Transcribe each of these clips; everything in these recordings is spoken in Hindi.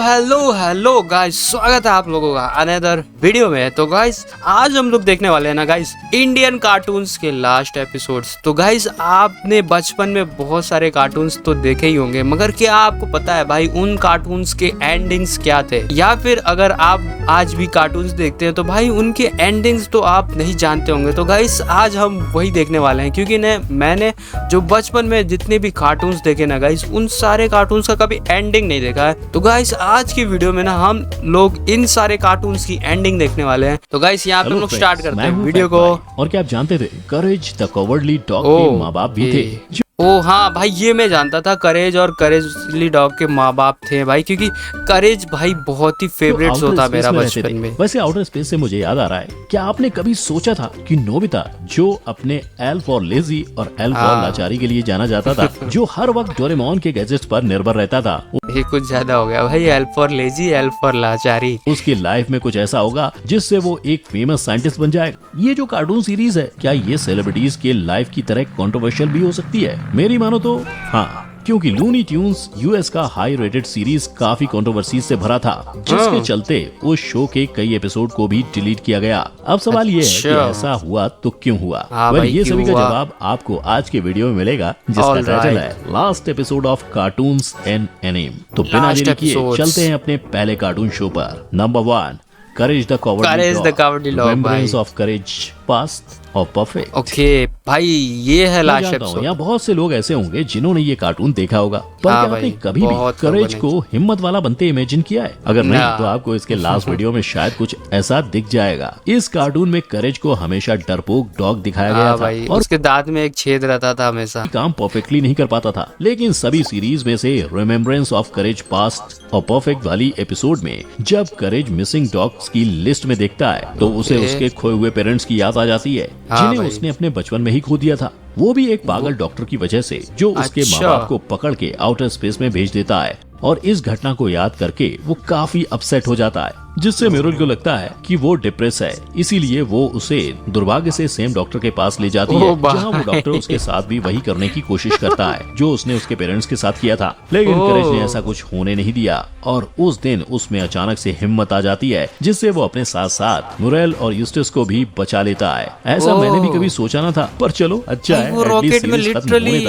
हेलो गाइस, स्वागत है आप लोगों का अनदर वीडियो में। तो गाइस आज हम लोग देखने वाले हैं ना गाइस इंडियन कार्टून्स के लास्ट एपिसोड्स। तो गाइस आपने बचपन में बहुत सारे कार्टून्स तो देखे ही होंगे, मगर क्या आपको पता है भाई उन कार्टून्स के एंडिंग्स क्या थे? या फिर अगर आप आज भी कार्टून्स देखते हैं तो भाई उनके एंडिंग्स तो आप नहीं जानते होंगे। तो गाइस आज हम वही देखने वाले हैं, क्योंकि मैंने जो बचपन में जितने भी कार्टून्स देखे ना गाइस, उन सारे कार्टून्स का कभी एंडिंग नहीं देखा है। तो गाइस आज की वीडियो में ना हम लोग इन सारे कार्टून्स की एंडिंग देखने वाले हैं। तो गाइस यहाँ पे हम लोग स्टार्ट करते हैं वीडियो को। और क्या आप जानते थे करेज द कवर्डली डॉग के माँ बाप भी थे? ओ हाँ भाई, ये मैं जानता था, करेज और करेजली डॉग के माँ बाप थे भाई, क्योंकि करेज भाई बहुत ही फेवरेट होता मेरा बचपन में। वैसे आउटर स्पेस से मुझे याद आ रहा है, क्या आपने कभी सोचा था कि नोबिता जो अपने एल फॉर लेजी और एल फॉर लाचारी के लिए जाना जाता था, जो हर वक्त डोरेमोन के गैजेट्स पर निर्भर रहता था, ये कुछ ज्यादा हो गया भाई, L for lazy L for लाचारी, उसकी लाइफ में कुछ ऐसा होगा जिससे वो एक फेमस साइंटिस्ट बन जाएगा। ये जो कार्टून सीरीज है, क्या ये सेलिब्रिटीज के लाइफ की तरह कंट्रोवर्शियल भी हो सकती है? मेरी मानो तो हाँ, क्योंकि लूनी ट्यून्स यूएस का हाई रेटेड सीरीज काफी कंट्रोवर्सी से भरा था, जिसके चलते उस शो के कई एपिसोड को भी डिलीट किया गया। अब सवाल ये है कि ऐसा हुआ तो क्यों हुआ? ये सभी का जवाब आपको आज के वीडियो में मिलेगा, जिसका टाइटल है last episode of cartoons and anime. तो बिना देरी किए चलते हैं अपने पहले कार्टून शो पर। Number 1, courage the cowardly dog, remembrance of courage past और परफेक्ट। ओके भाई, ये है लास्ट एपिसोड। यहाँ बहुत से लोग ऐसे होंगे जिन्होंने ये कार्टून देखा होगा, पर क्या आपने कभी भी करेज को हिम्मत वाला बनते इमेजिन किया है? अगर नहीं तो आपको इसके लास्ट वीडियो में शायद कुछ ऐसा दिख जाएगा। इस कार्टून में करेज को हमेशा डरपोक डॉग दिखाया गया था और उसके दांत में एक छेद रहता था हमेशा। काम परफेक्टली नहीं कर पाता था, लेकिन सभी सीरीज में से रिमेम्बरेंस ऑफ करेज पास्ट और परफेक्ट वाली एपिसोड में जब करेज मिसिंग डॉग्स की लिस्ट में देखता है तो उसे उसके खोए हुए पेरेंट्स की याद आ जाती है, जिन्हें उसने अपने बचपन में ही खो दिया था। वो भी एक पागल डॉक्टर की वजह से, जो उसके माँ बाप को पकड़ के आउटर स्पेस में भेज देता है। और इस घटना को याद करके वो काफी अपसेट हो जाता है, जिससे मेरुल को लगता है कि वो डिप्रेस है। इसीलिए वो उसे दुर्भाग्य से सेम डॉक्टर के पास ले जाती है, जहां वो डॉक्टर उसके साथ भी वही करने की कोशिश करता है जो उसने उसके पेरेंट्स के साथ किया था। लेकिन करेज ने ऐसा कुछ होने नहीं दिया और उस दिन उसमें अचानक से हिम्मत आ जाती है, जिससे वो अपने साथ साथ मुरेल और यूस्टस को भी बचा लेता है। ऐसा मैंने भी कभी सोचा न था, पर चलो अच्छा है। वो रॉकेट में लिटरली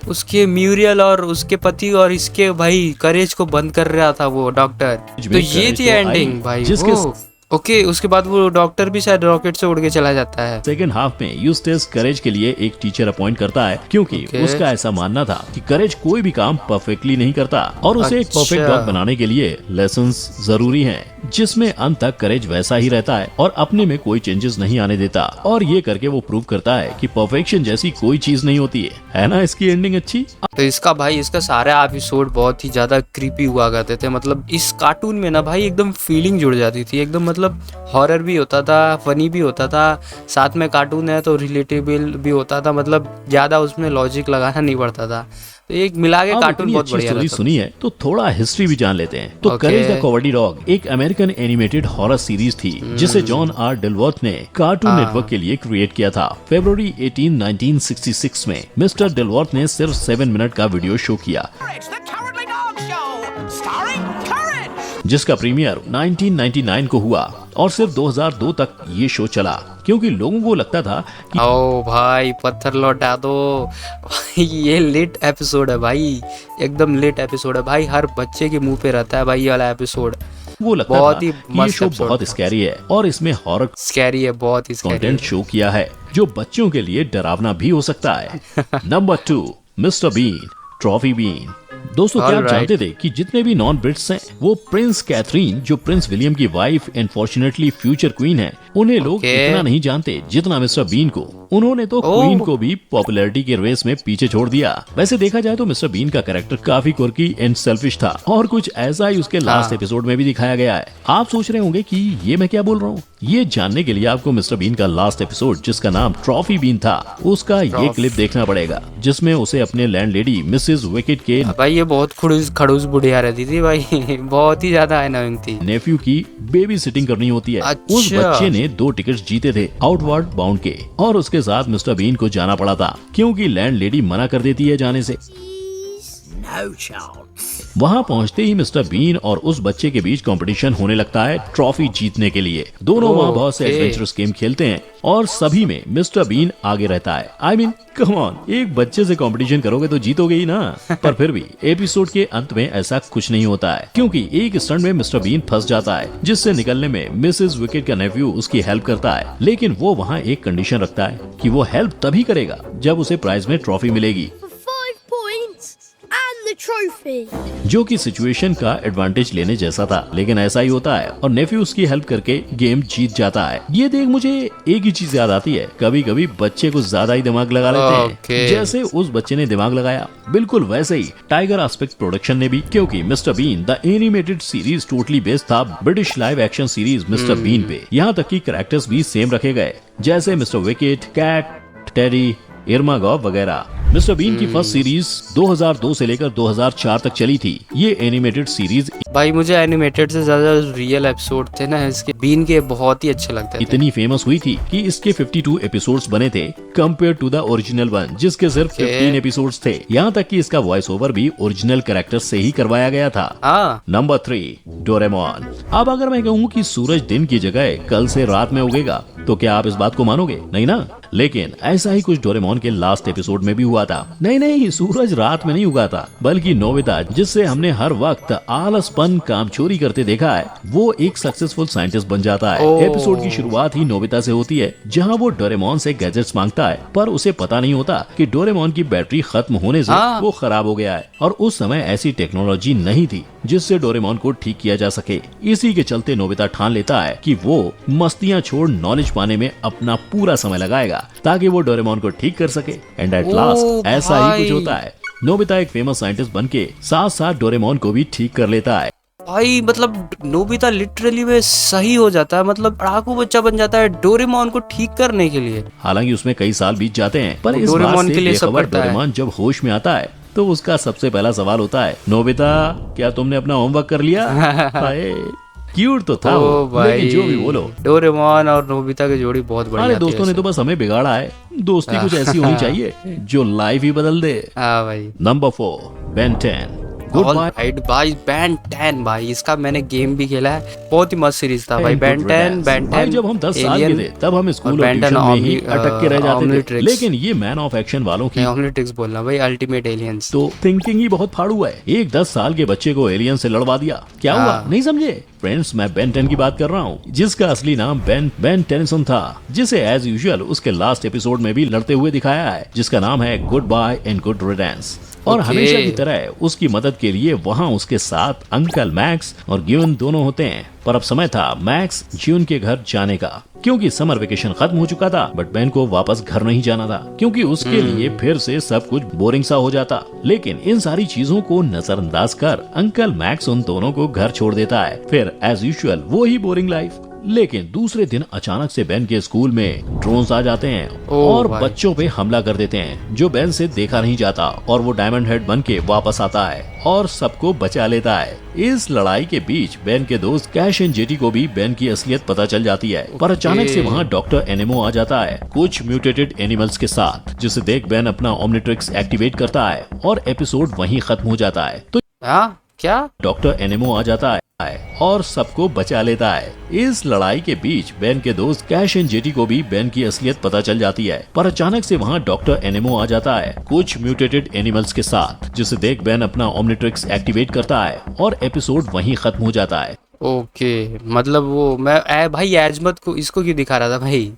उसके म्यूरियल और उसके पति और इसके भाई करेज को बंद कर रहा था वो डॉक्टर। तो ये थी एंडिंग भाई। ओके, उसके बाद वो डॉक्टर भी शायद रॉकेट से उड़ के चला जाता है। सेकंड हाफ में यूस्टस करेज के लिए एक टीचर अपॉइंट करता है, क्योंकि उसका ऐसा मानना था कि करेज कोई भी काम परफेक्टली नहीं करता और उसे एक परफेक्ट डॉग बनाने के लिए लेसन्स जरूरी हैं, जिसमें अंत तक करेज वैसा ही रहता है और अपने में कोई चेंजेस नहीं आने देता। और ये करके वो प्रूव करता है कि परफेक्शन जैसी कोई चीज नहीं होती है ना? इसकी एंडिंग अच्छी। तो इसका सारा एपिसोड बहुत ही ज्यादा क्रीपी हुआ करते थे। मतलब इस कार्टून में ना भाई एकदम फीलिंग जुड़ जाती थी, एकदम मतलब हॉरर भी होता था, फनी भी होता था, साथ में कार्टून है तो रिलेटेबल भी होता था। मतलब ज्यादा उसमें लॉजिक लगाना नहीं पड़ता था। तो एक मिला के कार्टून बहुत बढ़िया स्टोरी सुनी है तो थोड़ा हिस्ट्री भी जान लेते हैं। तो करेज द कवर्डली डॉग एक अमेरिकन एनिमेटेड हॉरर सीरीज थी, जिसे जॉन आर डिलवर्थ ने कार्टून नेटवर्क के लिए क्रिएट किया था। फरवरी 18, 1966 में मिस्टर डिलवर्थ ने सिर्फ 7 मिनट का वीडियो शो किया, जिसका प्रीमियर 1999 को हुआ और सिर्फ 2002 तक ये शो चला, क्योंकि लोगों को लगता था कि ओ भाई पत्थर लौटा दो। ये लेट एपिसोड है भाई, एकदम लेट एपिसोड है भाई, हर बच्चे के मुंह पे रहता है भाई ये वाला एपिसोड। वो लगता बहुत ही ये शो बहुत स्कैरी है और इसमें हॉरर स्कैरी है, बहुत ही कंटेंट शो किया है जो बच्चों के लिए डरावना भी हो सकता है। Number 2, Mr Bean, trophy Bean. दोस्तों क्या आप जानते थे कि जितने भी नॉन ब्रिट्स हैं, वो प्रिंस कैथरीन जो प्रिंस विलियम की wife and fortunately future queen है, उन्हें लोग इतना नहीं जानते जितना मिस्टर बीन को। उन्होंने तो क्वीन को भी पॉपुलैरिटी के रेस में पीछे छोड़ दिया। वैसे देखा जाए तो मिस्टर बीन का कैरेक्टर काफी क्वर्की एंड सेल्फिश था और कुछ ऐसा ही उसके लास्ट एपिसोड में भी दिखाया गया है। आप सोच रहे होंगे कि ये मैं क्या बोल रहा हूँ? ये जानने के लिए आपको मिस्टर बीन का लास्ट एपिसोड, जिसका नाम ट्रॉफी बीन था, उसका ये क्लिप देखना पड़ेगा, जिसमें उसे अपने लैंडलेडी मिसेस विकेट के भाई ये बहुत खड़ूस बुढ़िया रहती थी भाई, बहुत ही ज्यादा अनोइंग थी, नेफ्यू की बेबी सिटिंग करनी होती है। अच्छा। उस बच्चे ने 2 टिकट्स जीते थे आउटवर्ड बाउंड के, और उसके साथ मिस्टर बीन को जाना पड़ा था, क्योंकि लैंडलेडी मना कर देती है जाने से। No child वहाँ पहुँचते ही मिस्टर बीन और उस बच्चे के बीच कंपटीशन होने लगता है ट्रॉफी जीतने के लिए। दोनों वहाँ बहुत से ओके। एडवेंचरस गेम खेलते हैं और सभी में मिस्टर बीन आगे रहता है। आई मीन कम ऑन, एक बच्चे से कंपटीशन करोगे तो जीतोगे ही ना। पर फिर भी एपिसोड के अंत में ऐसा कुछ नहीं होता है, क्योंकि एक स्टंट में मिस्टर बीन फंस जाता है, जिससे निकलने में मिसेस विकेट का नेफ्यू उसकी हेल्प करता है। लेकिन वो वहाँ एक कंडीशन रखता है कि वो हेल्प तभी करेगा जब उसे प्राइज में ट्रॉफी मिलेगी, For 5 points and the trophy. जो कि सिचुएशन का एडवांटेज लेने जैसा था। लेकिन ऐसा ही होता है और नेफ्यू उसकी हेल्प करके गेम जीत जाता है। ये देख मुझे एक ही चीज याद आती है, कभी कभी बच्चे कुछ ज्यादा ही दिमाग लगा लेते हैं। ओके। जैसे उस बच्चे ने दिमाग लगाया, बिल्कुल वैसे ही टाइगर एस्पेक्ट प्रोडक्शन ने भी, क्योंकि mister Bean the animated series totally based था British live action series mister Bean पे। यहाँ तक कि कैरेक्टर्स भी सेम रखे गए, जैसे mister Wickett, cat, Teddy, Irma Gobb वगैरह। मिस्टर बीन की फर्स्ट सीरीज 2002 से लेकर 2004 तक चली थी। ये एनिमेटेड सीरीज भाई मुझे एनिमेटेड से ज्यादा रियल एपिसोड थे ना इसके बीन के बहुत ही अच्छे लगते थे। इतनी फेमस हुई थी कि इसके 52 एपिसोड्स बने थे compare to the original one, जिसके सिर्फ 15 एपिसोड्स थे। यहाँ तक कि इसका वॉइस ओवर भी ओरिजिनल कैरेक्टर से ही करवाया गया था। हाँ। Number 3, Doraemon. अब अगर मैं कहूँ कि सूरज दिन की जगह कल से रात में उगेगा, तो क्या आप इस बात को मानोगे? नहीं ना। लेकिन ऐसा ही कुछ डोरेमोन के लास्ट एपिसोड में भी हुआ था। नहीं, सूरज रात में नहीं उगा था, बल्कि नोबिता, जिससे हमने हर वक्त आलसपन काम चोरी करते देखा है, वो एक सक्सेसफुल साइंटिस्ट बन जाता है। ओह। एपिसोड की शुरुआत ही नोबिता से होती है, जहां वो डोरेमोन से गैजेट्स मांगता है, पर उसे पता नहीं होता कि डोरेमोन की बैटरी खत्म होने से हाँ। वो खराब हो गया है और उस समय ऐसी टेक्नोलॉजी नहीं थी जिससे डोरेमोन को ठीक किया जा सके। इसी के चलते नोबिता ठान लेता है कि वो मस्तियां छोड़ नॉलेज पाने में अपना पूरा समय लगाएगा, ताकि वो डोरेमोन को ठीक कर सके। एंड एट ओ लास्ट ऐसा ही कुछ भाई। होता है। नोबिता एक फेमस साइंटिस्ट बनके साथ साथ डोरेमोन को भी ठीक कर लेता है। भाई मतलब नोबिता लिटरली में सही हो जाता है, मतलब पढ़ाकू बच्चा बन जाता है डोरेमोन को ठीक करने के लिए। हालांकि उसमें कई साल बीत जाते हैं, पर इस बात डोरेमोन से के लिए सब बेखबर करता है। डोरेमोन जब होश में आता है तो उसका सबसे पहला सवाल होता है, नोबिता क्या तुमने अपना होमवर्क कर लिया? हाय, क्यूट तो था ओ वो, भाई लेकिन जो भी बोलो, डोरेमोन और नोबिता की जोड़ी बहुत बढ़िया हमारे थी दोस्तों ने वैसे। तो बस हमें बिगाड़ा है। दोस्ती कुछ ऐसी होनी चाहिए जो लाइफ ही बदल दे। हाँ भाई। Number 4, Ben 10। Good all bye right भाई, बैन 10 भाई, इसका मैंने गेम भी खेला है, बहुत ही मस्त सीरीज था भाई। And ban good 10, रिडैंस। बैन भाई 10 जब हम 10 साल के थे तब हम स्कूल और Ben 10 ट्यूशन में ही Omni- अटक के रह जाते थे। Omnitrix। लेकिन ये मैन ऑफ एक्शन वालों की ओमनिट्रिक्स बोलना भाई, अल्टीमेट एलियंस। तो थिंकिंग ही बहुत फाड़ू है। एक 10 साल के बच्चे को एलियन से लड़वा दिया, क्या हुआ? हाँ। नहीं समझे? फ्रेंड्स, मैं बेन 10 की बात कर रहा हूँ, जिसका असली नाम बेन टेनिसन था, जिसे एज यूजुअल उसके लास्ट एपिसोड में भी लड़ते हुए दिखाया है, जिसका नाम है goodbye and good riddance. और ओके। हमेशा की तरह उसकी मदद के लिए वहाँ उसके साथ अंकल मैक्स और ग्यून दोनों होते हैं। पर अब समय था मैक्स ज्यून के घर जाने का, क्योंकि समर वेकेशन खत्म हो चुका था। बट बेन को वापस घर नहीं जाना था, क्योंकि उसके लिए फिर से सब कुछ बोरिंग सा हो जाता। लेकिन इन सारी चीजों को नजरअंदाज कर अंकल मैक्स उन दोनों को घर छोड़ देता है। फिर एज यूजुअल वो ही बोरिंग लाइफ। लेकिन दूसरे दिन अचानक से बेन के स्कूल में ड्रोन्स आ जाते हैं और भाई। बच्चों पे हमला कर देते हैं, जो बेन से देखा नहीं जाता, और वो डायमंड हेड बन के वापस आता है और सबको बचा लेता है। इस लड़ाई के बीच बेन के दोस्त कैश एंड जेटी को भी बेन की असलियत पता चल जाती है। पर अचानक से वहाँ डॉक्टर एनेमो आ जाता है कुछ म्यूटेटेड एनिमल्स के साथ, जिसे देख बेन अपना ओमनिट्रिक्स एक्टिवेट करता है और एपिसोड वहीं खत्म हो जाता है। तो हाँ क्या? डॉक्टर एनेमो आ जाता है और सबको बचा लेता है। इस लड़ाई के बीच बेन के दोस्त कैश एंड जेटी को भी बेन की असलियत पता चल जाती है। पर अचानक से वहाँ डॉक्टर एनेमो आ जाता है कुछ म्यूटेटेड एनिमल्स के साथ, जिसे देख बेन अपना ओमनिट्रिक्स एक्टिवेट करता है और एपिसोड वहीं खत्म हो जाता है। ओके, मतलब वो भाई एजमत को इसको क्यों दिखा रहा था भाई?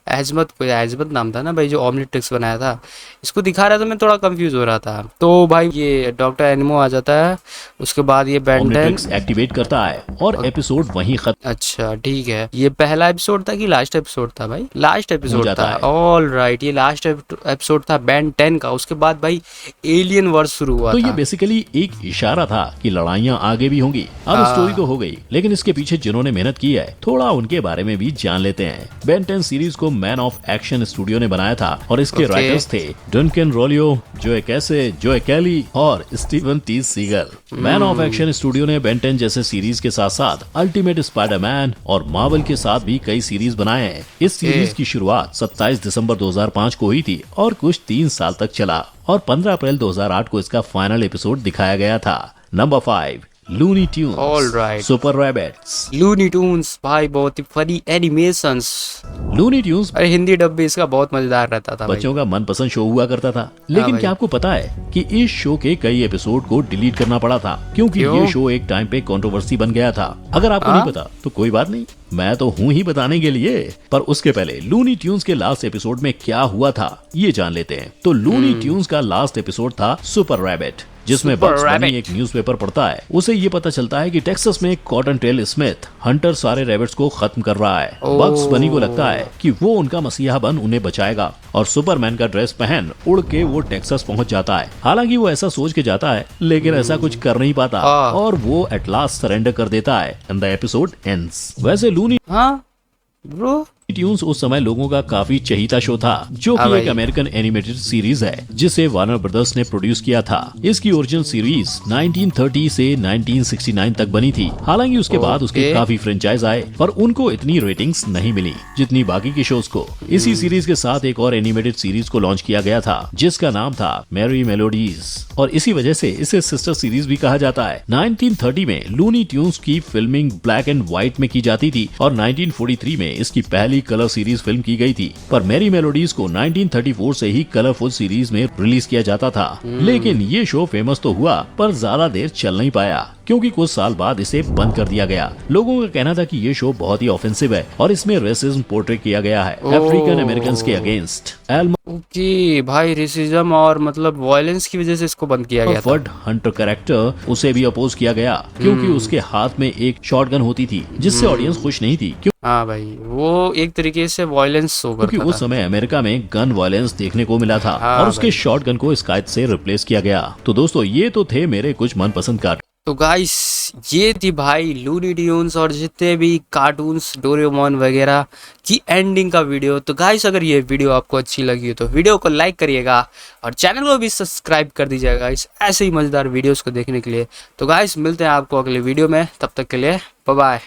एजमत नाम था ना भाई जो ओमनिट्रिक्स बनाया था, इसको दिखा रहा था, मैं थोड़ा कंफ्यूज हो रहा था। तो भाई ये डॉक्टर एनिमो आ जाता है, उसके बाद ये बेन 10 ओमनिट्रिक्स एक्टिवेट करता है और एपिसोड वहीं खत्म अच्छा ठीक है। ये पहला एपिसोड था कि लास्ट एपिसोड था भाई? लास्ट एपिसोड जाता था। है। ऑल राइट, ये लास्ट एपिसोड था बेन 10 का। उसके बाद भाई एलियन वर्स शुरू हुआ तो ये था। बेसिकली एक इशारा था कि लड़ाइयाँ आगे भी होंगी। अब स्टोरी तो हो गई, लेकिन इसके पीछे जिन्होंने मेहनत की है थोड़ा उनके बारे में भी जान लेते हैं। बेन 10 सीरीज को मैन ऑफ एक्शन स्टूडियो ने बनाया था और इसके Okay. राइटर्स थे Duncan Rouleau, Joe Casey, Joe Kelly और Steven T Seagle. Man of Action studio ने बेन 10 जैसे सीरीज के साथ साथ अल्टीमेट स्पाइडरमैन और मार्वल के साथ भी कई सीरीज बनाए हैं। इस सीरीज की शुरुआत 27 दिसंबर 2005 को हुई थी और कुछ 3 साल तक चला और 15 अप्रैल 2008 को इसका फाइनल एपिसोड दिखाया गया था। Number 5, Looney Tunes, All right. Super rabbits. Looney Tunes भाई बहुत ही फनी एनिमेशंस। लूनी ट्यून्स अरे हिंदी डब भी इसका बहुत मजेदार रहता था भाई। बच्चों का मनपसंद शो हुआ करता था, लेकिन भाई। क्या आपको पता है कि इस शो के कई एपिसोड को डिलीट करना पड़ा था क्योंकि क्यों? ये शो एक टाइम पे कंट्रोवर्सी बन गया था। अगर आपको नहीं पता तो कोई बात नहीं, मैं तो हूँ ही बताने के लिए। पर उसके पहले लूनी ट्यून्स के लास्ट एपिसोड में क्या हुआ था ये जान लेते हैं। तो लूनी ट्यून्स का लास्ट एपिसोड था सुपर रैबिट, जिसमें सुपर बग्स बनी रैबिट। एक न्यूज़पेपर पढ़ता है। उसे ये पता चलता है कि टेक्सास में कॉटन टेल स्मिथ हंटर सारे रैबिट्स को खत्म कर रहा है। बग्स बनी को लगता है कि वो उनका मसीहा बन उन्हें बचाएगा और सुपरमैन का ड्रेस पहन उड़ के वो टेक्सास पहुंच जाता है। हालांकि वो ऐसा सोच के जाता है, लेकिन ऐसा कुछ कर नहीं पाता और वो एट लास्ट सरेंडर कर देता है एंड द एपिसोड एंड्स। वैसे लूनी हाँ ब्रो ट्यून्स उस समय लोगों का काफी चहीता शो था, जो हाँ कि भाई। एक अमेरिकन एनिमेटेड सीरीज है जिसे वार्नर ब्रदर्स ने प्रोड्यूस किया था। इसकी ओरिजिनल सीरीज 1930 से 1969 तक बनी थी। हालांकि उसके बाद उसके ओके। काफी फ्रेंचाइज आए, पर उनको इतनी रेटिंग्स नहीं मिली जितनी बाकी के शोज को। इसी सीरीज के साथ एक और एनिमेटेड सीरीज को लॉन्च किया गया था जिसका नाम था मैरी मेलोडीज, और इसी वजह से इसे सिस्टर सीरीज भी कहा जाता है। 1930 में लूनी ट्यून्स की फिल्मिंग ब्लैक एंड व्हाइट में की जाती थी और 1943 में इसकी पहली कलर सीरीज फिल्म की गई थी। पर मैरी मेलोडीज को 1934 से ही कलरफुल सीरीज में रिलीज किया जाता था। लेकिन ये शो फेमस तो हुआ पर ज्यादा देर चल नहीं पाया क्योंकि कुछ साल बाद इसे बंद कर दिया गया। लोगों का कहना था कि ये शो बहुत ही ऑफेंसिव है और इसमें रेसिज्म पोर्ट्रेट किया गया है अफ्रीकन अमेरिकन के अगेंस्ट। ओके भाई, रेसिज्म और मतलब वायलेंस की वजह से इसको बंद किया गया था। वर्ड हंटर कैरेक्टर उसे भी अपोज किया गया क्योंकि उसके हाथ में एक शॉटगन होती थी जिससे ऑडियंस खुश नहीं थी हाँ भाई, वो एक तरीके से वायलेंस शो क्योंकि करता उस था। समय अमेरिका में गन वायलेंस देखने को मिला था हाँ और उसके भाई। शॉटगन को स्काइप से रिप्लेस किया गया। तो दोस्तों ये तो थे मेरे कुछ मनपसंद कार्टून। तो गाइस ये थी भाई लूनी ट्यून्स और जितने भी कार्टून्स डोरेमोन वगैरह की एंडिंग का वीडियो। तो गाइस अगर ये वीडियो आपको अच्छी लगी हो तो वीडियो को लाइक करिएगा और चैनल को भी सब्सक्राइब कर दीजिएगा गाइस, ऐसे ही मजेदार वीडियोस को देखने के लिए। तो गाइस मिलते हैं आपको अगले वीडियो में, तब तक के लिए बाय बाय।